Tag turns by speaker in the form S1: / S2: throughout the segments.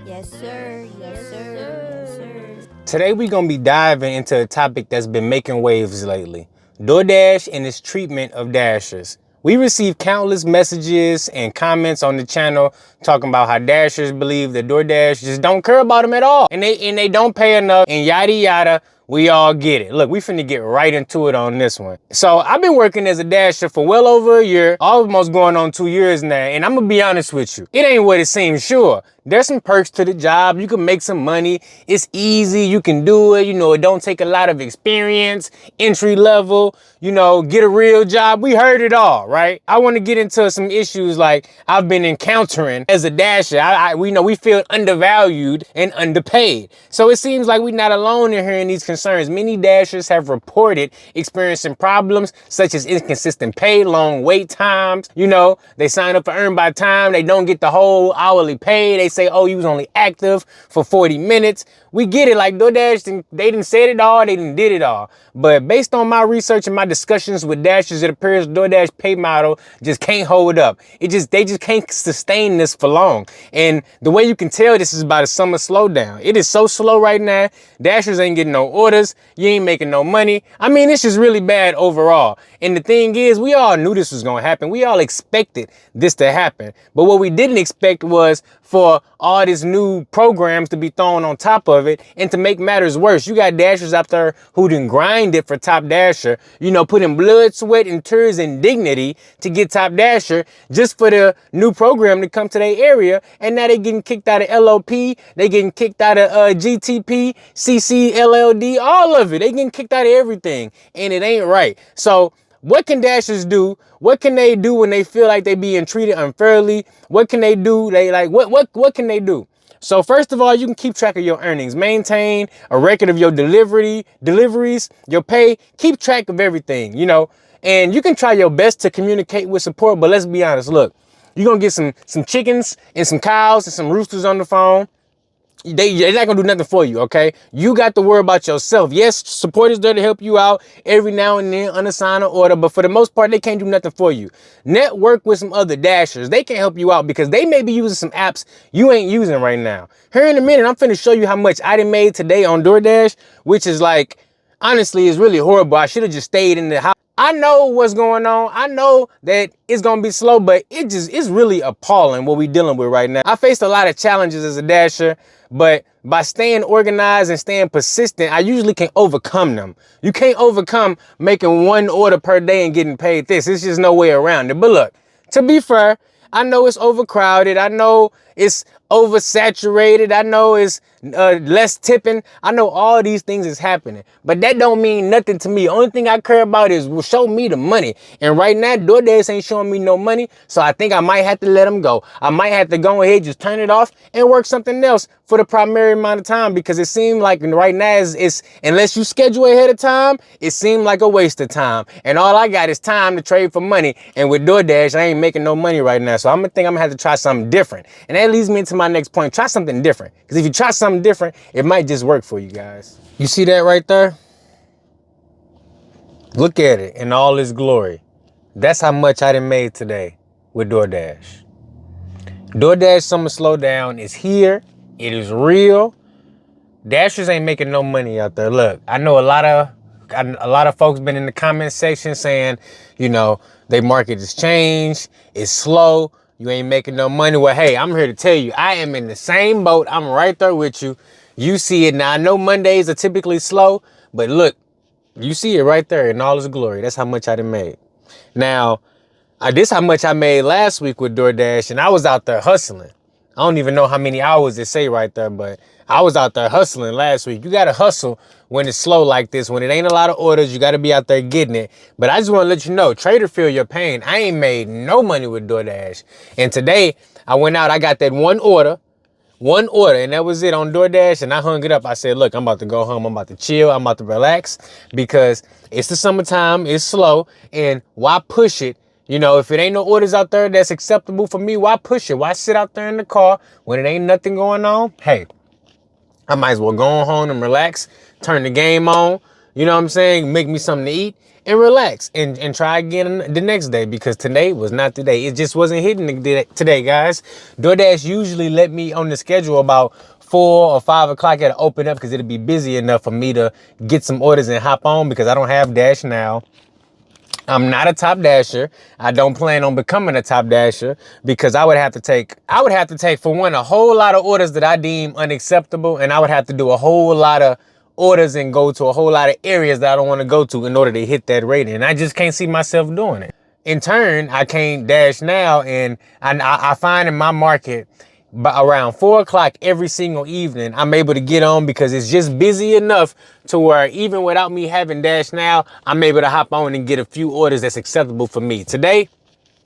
S1: Yes, sir. Yes, sir. Yes, sir.
S2: Today we're gonna be diving into a topic that's been making waves lately: DoorDash and its treatment of Dashers. We received countless messages and comments on the channel talking about how Dashers believe that DoorDash just don't care about them at all, and they don't pay enough, and yada yada. We all get it. Look, we finna get right into it on this one. So I've been working as a Dasher for well over a year, almost going on 2 years now, and I'm gonna be honest with you. It ain't what it seems, sure. There's some perks to the job. You can make some money. It's easy. You can do it. You know, it don't take a lot of experience, entry level, get a real job. We heard it all, right? I want to get into some issues like I've been encountering as a Dasher. We know we feel undervalued and underpaid. So it seems like we're not alone in hearing these concerns. Many Dashers have reported experiencing problems such as inconsistent pay, long wait times. They sign up for earn by time. They don't get the whole hourly pay. They say, oh, you was only active for 40 minutes. We get it. Like DoorDash, they didn't say it all. They didn't did it all. But based on my research and my discussions with Dashers, it appears DoorDash pay model just can't hold up. They just can't sustain this for long. And the way you can tell this is by the summer slowdown. It is so slow right now. Dashers ain't getting no orders. You ain't making no money. I mean, it's just really bad overall. And the thing is, we all knew this was going to happen. We all expected this to happen. But what we didn't expect was for all these new programs to be thrown on top of it. And to make matters worse, you got Dashers out there who didn't grind it for Top Dasher, putting blood, sweat, and tears and dignity to get Top Dasher just for the new program to come to their area. And now they getting kicked out of LOP. They getting kicked out of GTP, CC, LLD, all of it. They getting kicked out of everything. And it ain't right. So what can Dashers do? What can they do when they feel like they being treated unfairly? What can they do? What can they do? So first of all, you can keep track of your earnings. Maintain a record of your deliveries, your pay. Keep track of everything, and you can try your best to communicate with support. But let's be honest. Look, you're going to get some chickens and some cows and some roosters on the phone. They're not gonna do nothing for you, okay? You got to worry about yourself. Yes, support is there to help you out every now and then, unassign an order, but for the most part, they can't do nothing for you. Network with some other Dashers. They can help you out because they may be using some apps you ain't using right now. Here in a minute, I'm finna show you how much I done made today on DoorDash, which is like, honestly, is really horrible. I should have just stayed in the house. I know what's going on. I know that it's going to be slow, but it's really appalling what we're dealing with right now. I faced a lot of challenges as a Dasher, but by staying organized and staying persistent, I usually can overcome them. You can't overcome making one order per day and getting paid this. There's just no way around it. But look, to be fair, I know it's overcrowded. I know it's oversaturated. I know it's less tipping. I know all these things is happening, but that don't mean nothing to me. Only thing I care about is show me the money. And right now, DoorDash ain't showing me no money, so I think I might have to let them go. I might have to go ahead, just turn it off and work something else for the primary amount of time, because it seems like right now it's unless you schedule ahead of time, it seems like a waste of time. And all I got is time to trade for money. And with DoorDash, I ain't making no money right now, so I'm gonna have to try something different. And that leads me into my next point. Try something different, because if you try something different, it might just work for you guys. You see that right there? Look at it in all its glory. That's how much I done made today with DoorDash. DoorDash Summer Slowdown is here. It is real. Dashers ain't making no money out there. Look, I know a lot of folks been in the comment section saying, they market has changed. It's slow. You ain't making no money. Well, hey, I'm here to tell you, I am in the same boat. I'm right there with you. You see it now. I know Mondays are typically slow, but look, you see it right there in all its glory. That's how much I done made. Now, this how much I made last week with DoorDash, and I was out there hustling. I don't even know how many hours it say right there, but I was out there hustling last week. You got to hustle when it's slow like this. When it ain't a lot of orders, you got to be out there getting it. But I just want to let you know, trader, feel your pain. I ain't made no money with DoorDash. And today, I went out, I got that one order, and that was it on DoorDash, and I hung it up. I said, look, I'm about to go home. I'm about to chill. I'm about to relax, because it's the summertime. It's slow, and why push it? If it ain't no orders out there that's acceptable for me, why push it? Why sit out there in the car when it ain't nothing going on? Hey, I might as well go home and relax, turn the game on, You know what I'm saying? Make me something to eat and relax and try again the next day, because today was not the day. It just wasn't hitting today, guys. DoorDash usually let me on the schedule about 4 or 5 o'clock at open up, because it'll be busy enough for me to get some orders and hop on, because I don't have Dash now. I'm not a top dasher. I don't plan on becoming a top dasher, because I would have to take for one, a whole lot of orders that I deem unacceptable, and I would have to do a whole lot of orders and go to a whole lot of areas that I don't want to go to in order to hit that rating. And I just can't see myself doing it. In turn, I can't dash now, and I find in my market, but around 4 o'clock every single evening, I'm able to get on, because it's just busy enough to where even without me having Dash now, I'm able to hop on and get a few orders that's acceptable for me. Today,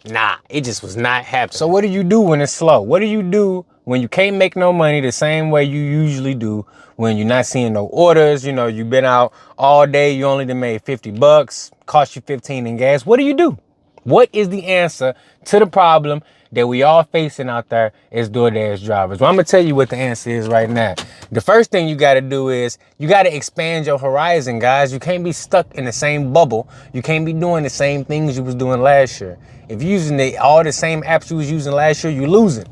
S2: nah, it just was not happening. So what do you do when it's slow? What do you do when you can't make no money the same way you usually do, when you're not seeing no orders? You know, you've been out all day, you only done made 50 bucks, cost you 15 in gas. What do you do? What is the answer to the problem that we all facing out there as DoorDash drivers? Well, I'm gonna tell you what the answer is right now. The first thing you gotta do is you gotta expand your horizon, guys. You can't be stuck in the same bubble. You can't be doing the same things you was doing last year. If you're using all the same apps you was using last year, you're losing.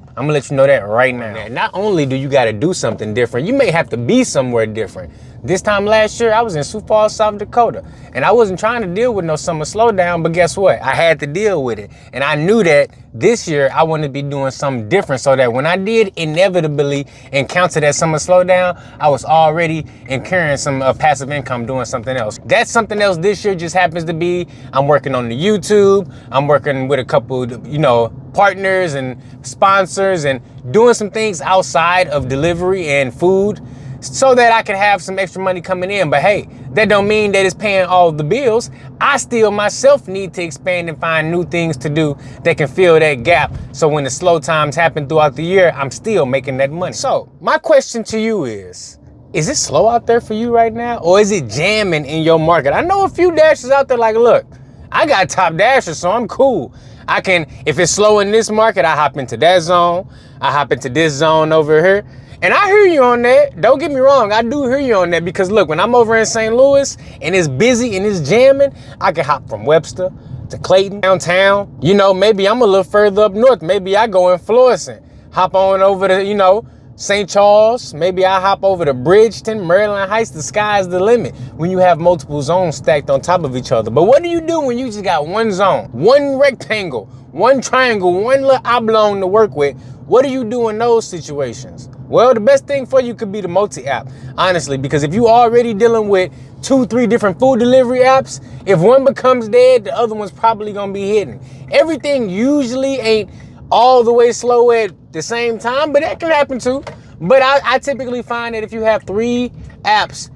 S2: I'm gonna let you know that right now. Not only do you gotta do something different, you may have to be somewhere different. This time last year, I was in Sioux Falls, South Dakota, and I wasn't trying to deal with no summer slowdown, but guess what? I had to deal with it. And I knew that this year I wanted to be doing something different, so that when I did inevitably encounter that summer slowdown, I was already incurring some passive income doing something else. That something else this year just happens to be, I'm working on the YouTube, I'm working with a couple, partners and sponsors, and doing some things outside of delivery and food, so that I can have some extra money coming in. But hey, that don't mean that it's paying all the bills. I still myself need to expand and find new things to do that can fill that gap, so when the slow times happen throughout the year, I'm still making that money. So my question to you is it slow out there for you right now, or is it jamming in your market? I know a few dashers out there like, look, I got top dashers, so I'm cool. I can, if it's slow in this market, I hop into that zone. I hop into this zone over here. And I hear you on that. Don't get me wrong. I do hear you on that, because look, when I'm over in St. Louis and it's busy and it's jamming, I can hop from Webster to Clayton, downtown. Maybe I'm a little further up north. Maybe I go in Florissant, hop on over to, St. Charles. Maybe I hop over to Bridgeton, Maryland Heights. The sky's the limit when you have multiple zones stacked on top of each other. But what do you do when you just got one zone, one rectangle, one triangle, one little oblong to work with? What do you do in those situations? Well, the best thing for you could be the multi-app, honestly, because if you already dealing with 2-3 different food delivery apps, if one becomes dead, the other one's probably gonna be hidden. Everything usually ain't all the way slow at the same time, but that can happen too. But I typically find that if you have 3 apps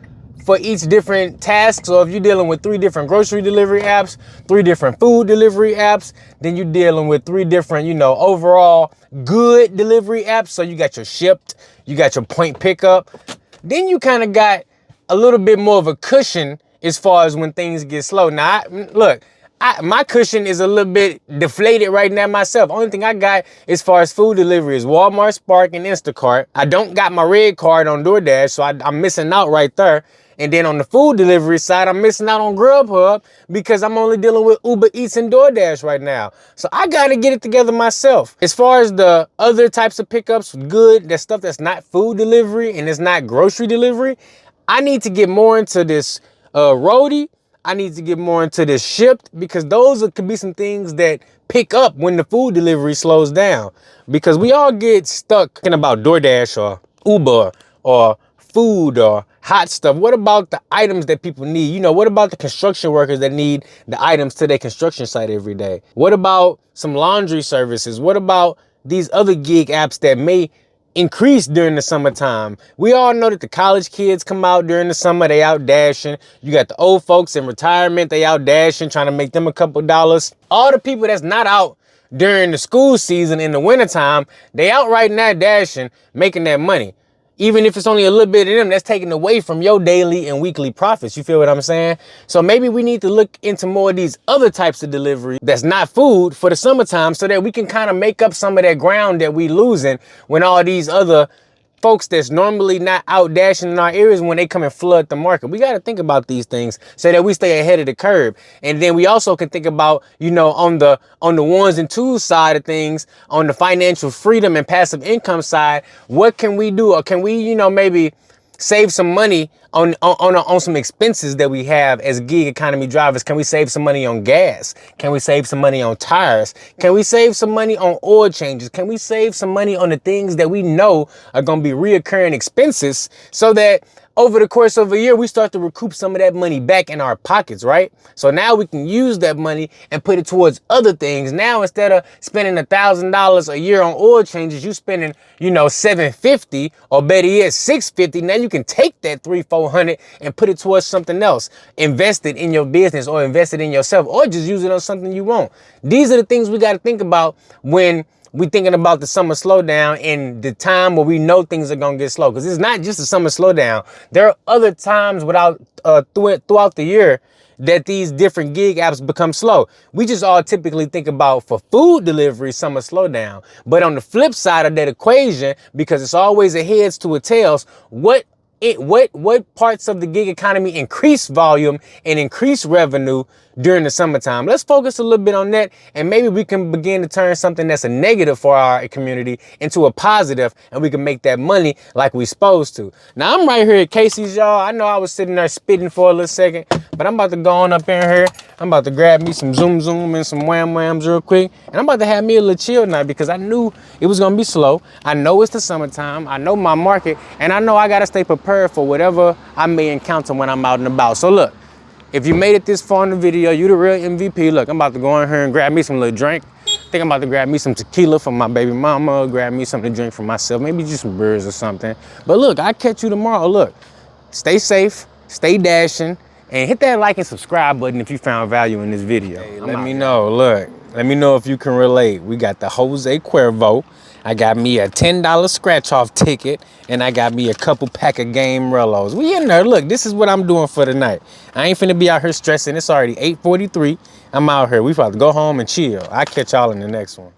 S2: for each different task, so if you're dealing with 3 different grocery delivery apps, 3 different food delivery apps, then you're dealing with 3 different, overall good delivery apps. So you got your Shipt, you got your point pickup. Then you kind of got a little bit more of a cushion as far as when things get slow. Now, my cushion is a little bit deflated right now myself. Only thing I got as far as food delivery is Walmart, Spark, and Instacart. I don't got my red card on DoorDash, so I'm missing out right there. And then on the food delivery side, I'm missing out on Grubhub, because I'm only dealing with Uber Eats and DoorDash right now. So I got to get it together myself. As far as the other types of pickups, good, that stuff that's not food delivery and it's not grocery delivery, I need to get more into this roadie. I need to get more into this Shipt, because those could be some things that pick up when the food delivery slows down. Because we all get stuck thinking about DoorDash or Uber or food or hot stuff. What about the items that people need? What about the construction workers that need the items to their construction site every day? What about some laundry services? What about these other gig apps that may increase during the summertime? We all know that the college kids come out during the summer, they out dashing. You got the old folks in retirement, they out dashing, trying to make them a couple dollars. All the people that's not out during the school season in the wintertime, they out right now dashing, making that money. Even if it's only a little bit of them, that's taken away from your daily and weekly profits. You feel what I'm saying? So maybe we need to look into more of these other types of delivery that's not food for the summertime, so that we can kind of make up some of that ground that we losing when all these other folks that's normally not out dashing in our areas when they come and flood the market. We got to think about these things so that we stay ahead of the curve. And then we also can think about, you know, on the ones and twos side of things, on the financial freedom and passive income side, what can we do? Or can we, you know, maybe save some money on some expenses that we have as gig economy drivers? Can we save some money on gas? Can we save some money on tires? Can we save some money on oil changes? Can we save some money on the things that we know are going to be reoccurring expenses so that over the course of a year, we start to recoup some of that money back in our pockets, right? So now we can use that money and put it towards other things. Now, instead of spending $1,000 a year on oil changes, you spending, you know, $750 or better yet, $650. Now you can take that $300-400 and put it towards something else. Invest it in your business or invest it in yourself or just use it on something you want. These are the things we got to think about when we thinking about the summer slowdown and the time where we know things are gonna get slow. Because it's not just a summer slowdown. There are other times throughout the year that these different gig apps become slow. We just all typically think about for food delivery, summer slowdown. But on the flip side of that equation, because it's always a heads to a tails, what parts of the gig economy increase volume and increase revenue during the summertime? Let's focus a little bit on that, and maybe we can begin to turn something that's a negative for our community into a positive, and we can make that money like we supposed to. Now, I'm right here at Casey's, y'all. I know I was sitting there spitting for a little second, but I'm about to go on up in here. I'm about to grab me some Zoom and some Wham Whams real quick, and I'm about to have me a little chill night because I knew it was gonna be slow. I know it's the summertime. I know my market, and I know I gotta stay prepared for whatever I may encounter when I'm out and about. So look, if you made it this far in the video, you the real MVP. Look, I'm about to go in here and grab me some little drink. I think I'm about to grab me some tequila for my baby mama, grab me something to drink for myself, maybe just some beers or something. But look, I'll catch you tomorrow. Look, stay safe, stay dashing, and hit that like and subscribe button if you found value in this video. Hey, let me know, look, let me know if you can relate. We got the Jose Cuervo. I got me a $10 scratch-off ticket, and I got me a couple pack of game Rellos. We in there. Look, this is what I'm doing for the night. I ain't finna be out here stressing. It's already 8:43. I'm out here. We about to go home and chill. I'll catch y'all in the next one.